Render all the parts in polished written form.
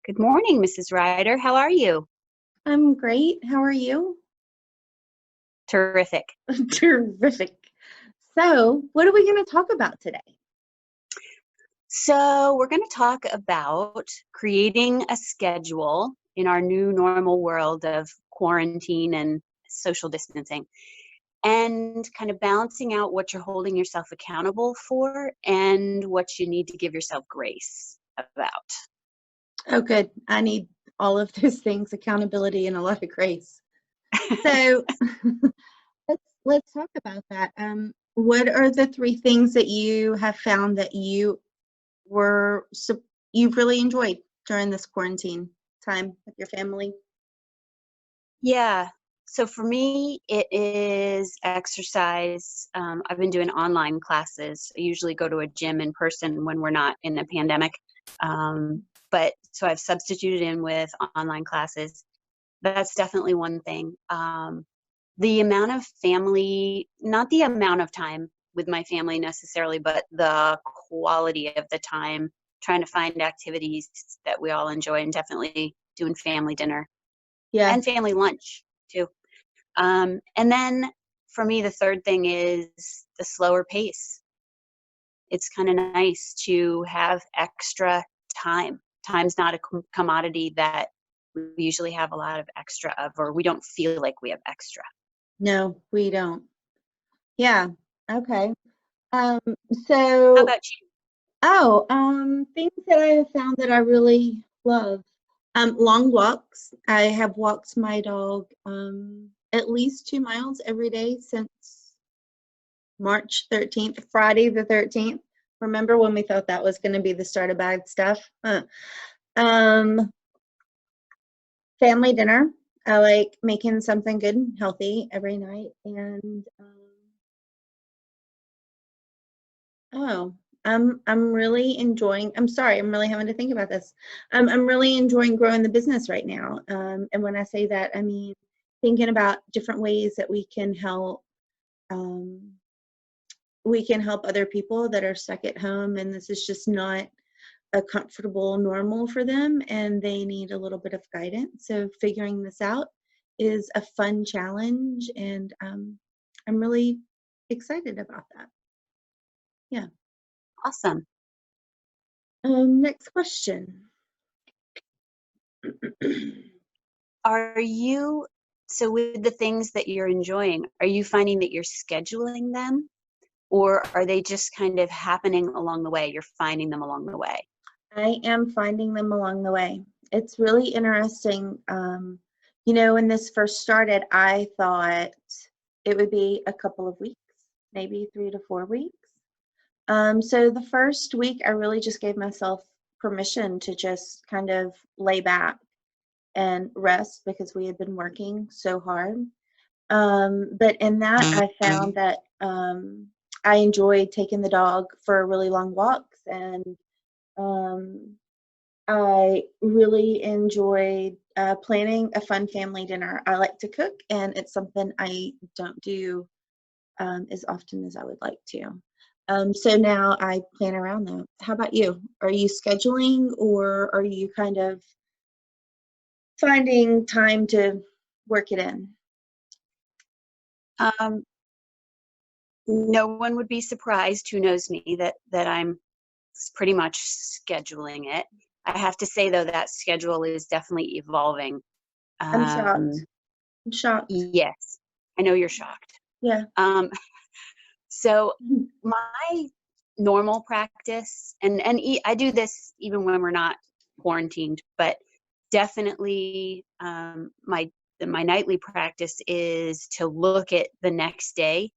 Good morning, Mrs. Ryder. How are you? I'm great. How are you? Terrific. Terrific. So, what are we going to talk about today? So, we're going to talk about creating a schedule in our new normal world of quarantine and social distancing, and kind of balancing out what you're holding yourself accountable for and what you need to give yourself grace about. Oh, good. I need all of those things, accountability and a lot of grace. So, let's talk about that. What are the three things that you have found that you've really enjoyed during this quarantine time with your family? Yeah. So for me, it is exercise. I've been doing online classes. I usually go to a gym in person when we're not in a pandemic. But so I've substituted in with online classes. That's definitely one thing. The amount of family, not the amount of time with my family necessarily, but the quality of the time, trying to find activities that we all enjoy, and definitely doing family dinner Yeah. and family lunch too. And then for me, the third thing is the slower pace. It's kind of nice to have extra time. Time's not a commodity that we usually have a lot of extra of, or we don't feel like we have extra. No, we don't. Yeah. Okay. Um, How so about you? things that I have found that I really love. Long walks. I have walked my dog at least 2 miles every day since March 13th, Friday the 13th. Remember when we thought that was going to be the start of bad stuff? Um, Family dinner. I like making something good and healthy every night. And oh, I'm really enjoying. I'm sorry, I'm really having to think about this. I'm really enjoying growing the business right now. And when I say that, I mean thinking about different ways that um, we can help other people that are stuck at home, and this is just not a comfortable normal for them, and they need a little bit of guidance. So figuring this out is a fun challenge, and I'm really excited about that. Yeah. Awesome. Next question. Are you, so with the things that you're enjoying, are you finding that you're scheduling them, or are they just kind of happening along the way? You're finding them along the way. I am finding them along the way. It's really interesting. When this first started, I thought it would be a couple of weeks, maybe 3 to 4 weeks. So the first week, I really just gave myself permission to just kind of lay back and rest because we had been working so hard. But in that, I found that I enjoyed taking the dog for really long walks, and um, I really enjoyed planning a fun family dinner. I like to cook, and it's something I don't do as often as I would like to. So now I plan around that. How about you? Are you scheduling, or are you kind of finding time to work it in? Um, no one would be surprised who knows me that I'm pretty much scheduling it. I have to say though that schedule is definitely evolving. I'm shocked. Um, I'm shocked. yes, I know you're shocked. Yeah. Um, so my normal practice, and I do this even when we're not quarantined, but definitely my nightly practice is to look at the next day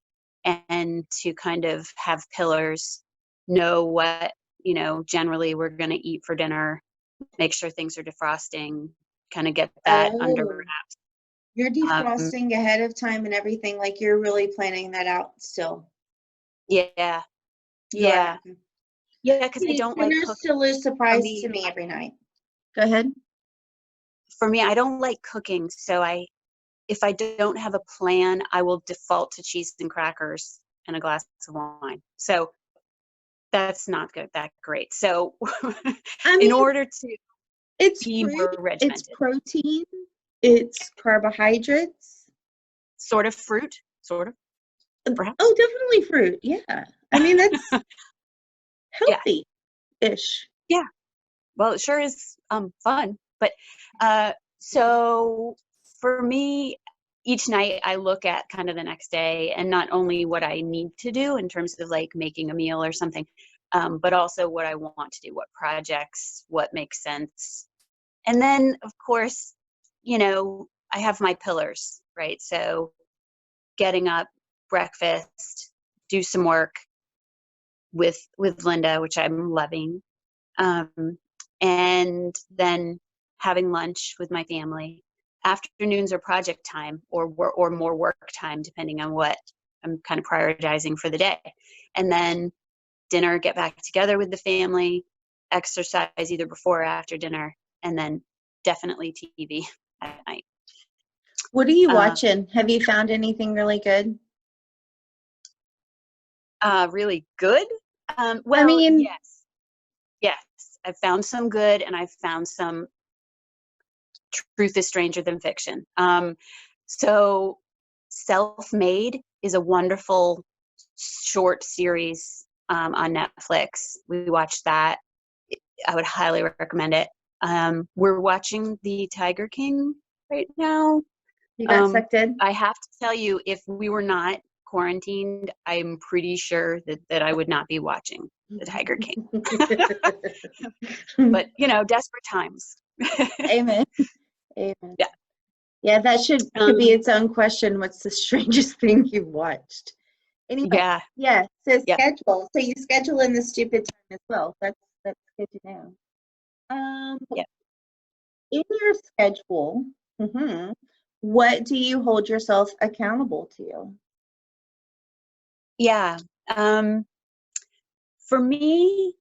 and to kind of have pillars, know what, generally we're going to eat for dinner, make sure things are defrosting, kind of get that under Oh, wraps. you're Um, defrosting ahead of time and everything, like you're really planning that out still. yeah, You are. yeah, yeah, because I See, don't like dinner's cooking. still a For surprise to me, me every night. Go ahead. I don't like cooking, so if I don't have a plan, I will default to cheese and crackers and a glass of wine. So that's not good, that great. So I in mean, order to It's be fruit, more it's regimented. protein, it's carbohydrates. Sort of fruit, sort of, perhaps. Oh, definitely fruit. Yeah. I mean, that's Yeah, healthy-ish. yeah. Well, it sure is fun. But so for me, each night I look at kind of the next day and not only what I need to do in terms of like making a meal or something, but also what I want to do, what projects, what makes sense. And then, of course, I have my pillars, right? So getting up, breakfast, do some work with Linda, which I'm loving, um, and then having lunch with my family. Afternoons are project time or more work time, depending on what I'm kind of prioritizing for the day. And then dinner, get back together with the family, exercise either before or after dinner, and then definitely TV at night. What are you Uh, watching? Have you found anything really good? really good. I Well, mean, yes, yes. I've found some good, and I've found some truth is stranger than fiction. So, Self-Made is a wonderful short series on Netflix. We watched that. I would highly recommend it. We're watching The Tiger King right now. you got Um, sucked in? I have to tell you, if we were not quarantined, I'm pretty sure that I would not be watching The Tiger King. But, desperate times. Amen. Amen. Yeah. Yeah, that could be Um, its own question. What's the strangest thing you've watched? Anyway, yeah. yeah. So Yeah. schedule. So you schedule in the stupid time as well. That's good to know. Um, Yeah. in your schedule, what do you hold yourself accountable to? Yeah. Um, for me,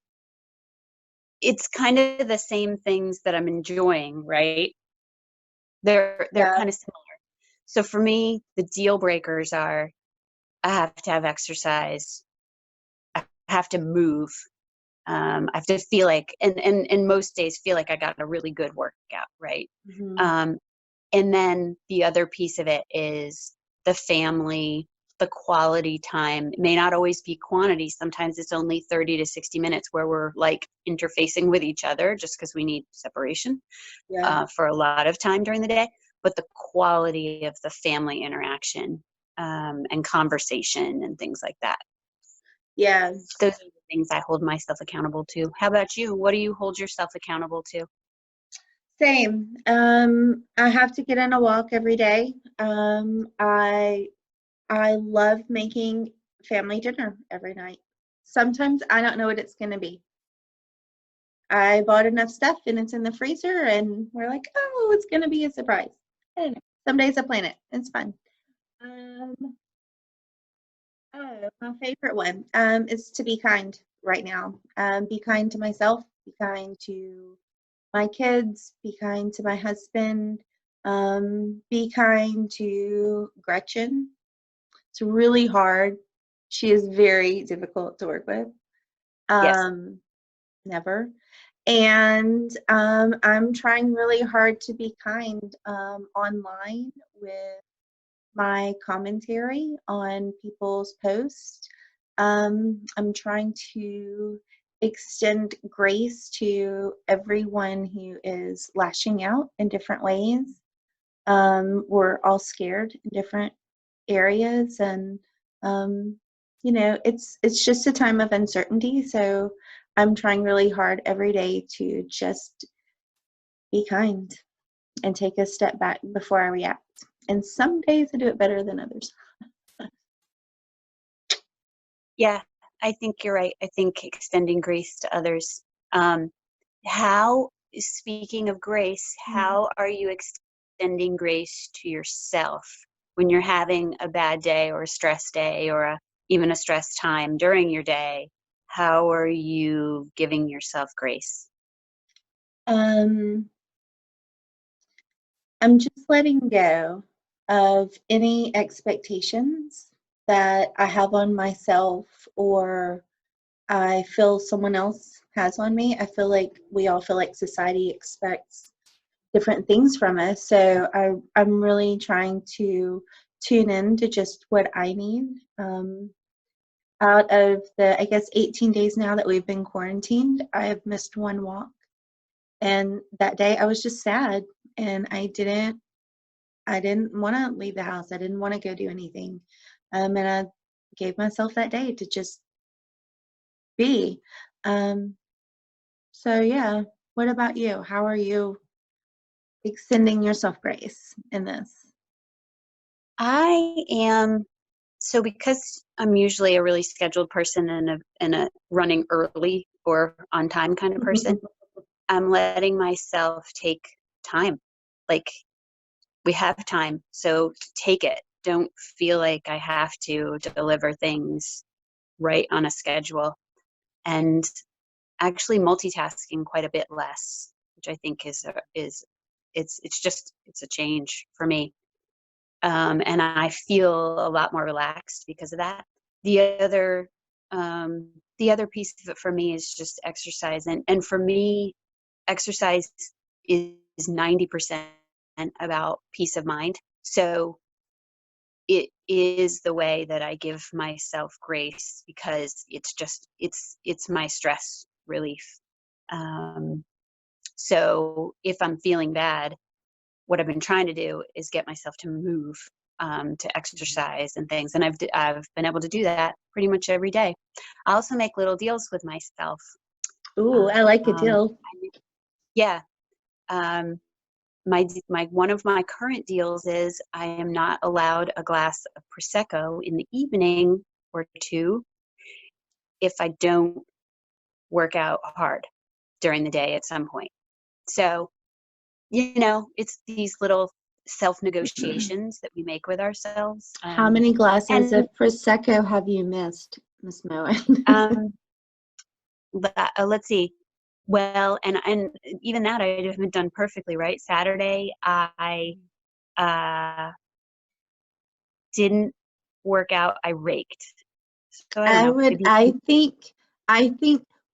it's kind of the same things that I'm enjoying, right? They're Yeah. kind of similar. So for me, the deal breakers are I have to have exercise, I have to move, I have to feel like, and most days feel like I got a really good workout, right? Hmm. Um, and then the other piece of it is the family, the quality time. It may not always be quantity. Sometimes it's only 30 to 60 minutes where we're like interfacing with each other just because we need separation Yeah. for a lot of time during the day. But the quality of the family interaction and conversation and things like that. Yeah. Those are the things I hold myself accountable to. How about you? What do you hold yourself accountable to? Same. I have to get on a walk every day. I love making family dinner every night. Sometimes I don't know what it's going to be. I bought enough stuff and it's in the freezer, and we're like, oh, it's going to be a surprise. I don't know. Some days I plan it. It's fun. Um, oh, my favorite one is to be kind right now. Be kind to myself. Be kind to my kids. Be kind to my husband. Be kind to Gretchen. It's really hard. She is very difficult to work with. Yes. Um, Never. And I'm trying really hard to be kind online with my commentary on people's posts. I'm trying to extend grace to everyone who is lashing out in different ways. We're all scared in different areas, and it's just a time of uncertainty. So I'm trying really hard every day to just be kind and take a step back before I react. And some days I do it better than others. Yeah, I think you're right. I think extending grace to others. Um, Speaking of grace, Mhm. how are you extending grace to yourself when you're having a bad day or a stress day or even a stress time during your day? How are you giving yourself grace? Um, I'm just letting go of any expectations that I have on myself or I feel someone else has on me. I feel like we all feel like society expects different things from us. So I'm really trying to tune in to just what I need. Out of the, I guess, 18 days now that we've been quarantined, I have missed one walk. And that day I was just sad, and I didn't want to leave the house. I didn't want to go do anything. And I gave myself that day to just be. Um, so yeah, what about you? How are you extending yourself grace in this? I am so because I'm usually a really scheduled person and a running early or on time kind of person, I'm letting myself take time. Like, we have time, so take it. Don't feel like I have to deliver things right on a schedule, and actually multitasking quite a bit less, which I think it's a change for me. And I feel a lot more relaxed because of that. The other the other piece of it for me is just exercise, and for me, exercise is 90% about peace of mind. So it is the way that I give myself grace, because it's my stress relief. Um, so if I'm feeling bad, what I've been trying to do is get myself to move, to exercise and things, and I've been able to do that pretty much every day. I also make little deals with myself. Ooh, I like a Um, deal. yeah, um, my one of my current deals is I am not allowed a glass of prosecco in the evening or two if I don't work out hard during the day at some point. So, it's these little self negotiations that we make with ourselves. How many glasses And of Prosecco have you missed, Miss Moen? um, let's see. Well, and even that I haven't done perfectly right. Saturday, I uh, didn't work out. I raked. So I don't know. Maybe. I think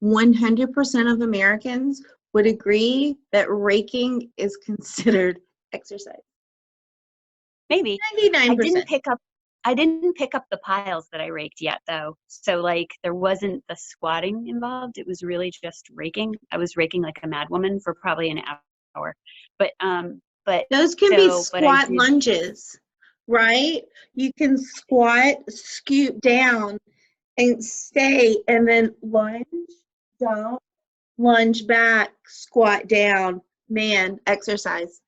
100% of Americans would agree that raking is considered exercise. Maybe. I didn't 99%. pick up I didn't pick up the piles that I raked yet, though. So, like, there wasn't the squatting involved. It was really just raking. I was raking like a mad woman for probably an hour. But Those can be so but I squat did. lunges, right? You can squat, scoot down, and stay, and then lunge down, lunge back, squat down. Man, exercise.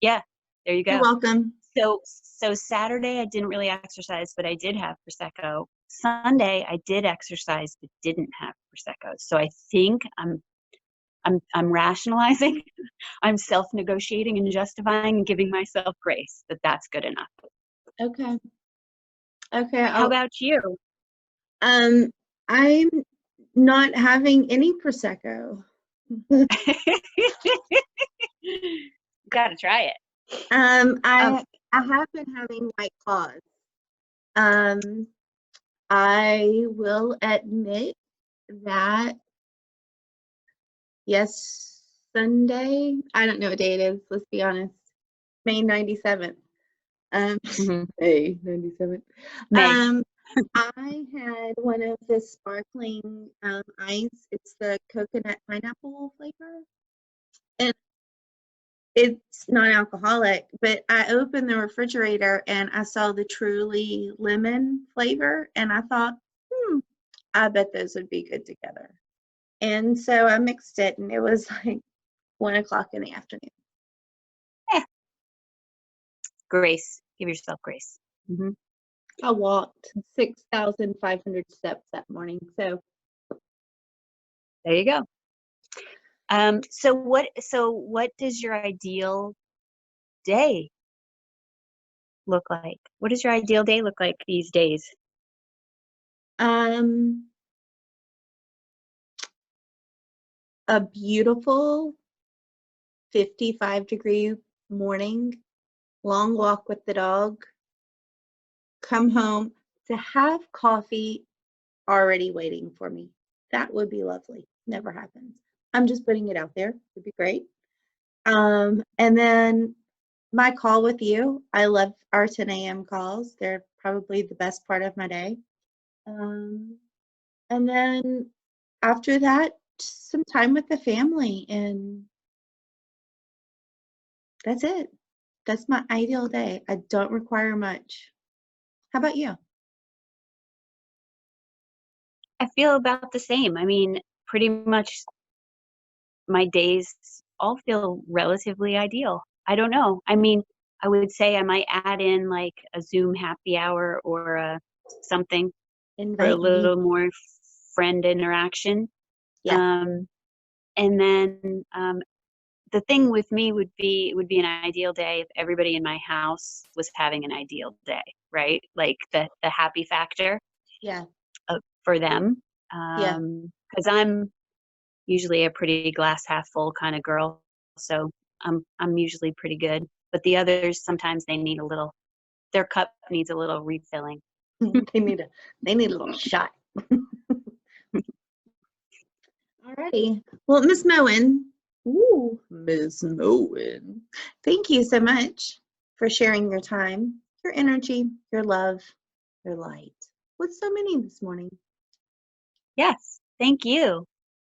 Yeah, there you You're go. welcome. So Saturday I didn't really exercise, but I did have prosecco. Sunday I did exercise but didn't have prosecco. So I think I'm rationalizing. I'm self-negotiating and justifying and giving myself grace that that's good enough. Okay. Okay. How about you? Um, I'm not having any prosecco. Gotta try it. Um, Um, I I have been having White Claws. Um, I will admit that yes, Sunday. I don't know what day it is. Let's be honest. May 97th. Um, mhm. May 97th. May. Um, I had one of the sparkling ice. It's the coconut pineapple flavor. And it's non-alcoholic, but I opened the refrigerator and I saw the truly lemon flavor, and I thought, I bet those would be good together. And so I mixed it, and it was like 1 o'clock in the afternoon. Eh, grace. Give yourself grace. Hmm. I walked 6,500 steps that morning. So There you go. So what does your ideal day look like? What does your ideal day look like these days? um, a beautiful 55-degree morning, long walk with the dog, come home to have coffee already waiting for me. That would be lovely. Never happens. I'm just putting it out there. It'd be great. And then my call with you, I love our 10 a.m. calls. They're probably the best part of my day. Um, and then after that, just some time with the family, and that's it. That's my ideal day. I don't require much. How about you? I feel about the same. I mean, pretty much my days all feel relatively ideal. I don't know. I mean, I would say I might add in like a Zoom happy hour or something for a Invite me. little more friend interaction. Yeah, Um, and then the thing with me would be, it would be an ideal day if everybody in my house was having an ideal day, right? Like the happy factor yeah, for them. yeah. Because I'm usually a pretty glass half full kind of girl, so I'm usually pretty good. But the others, sometimes they need a little, their cup needs a little refilling. they need a they need a little shot. Alrighty. Well, Miss Moen. Ooh, Miss Moen. Thank you so much for sharing your time, your energy, your love, your light with so many this morning. Yes, thank you.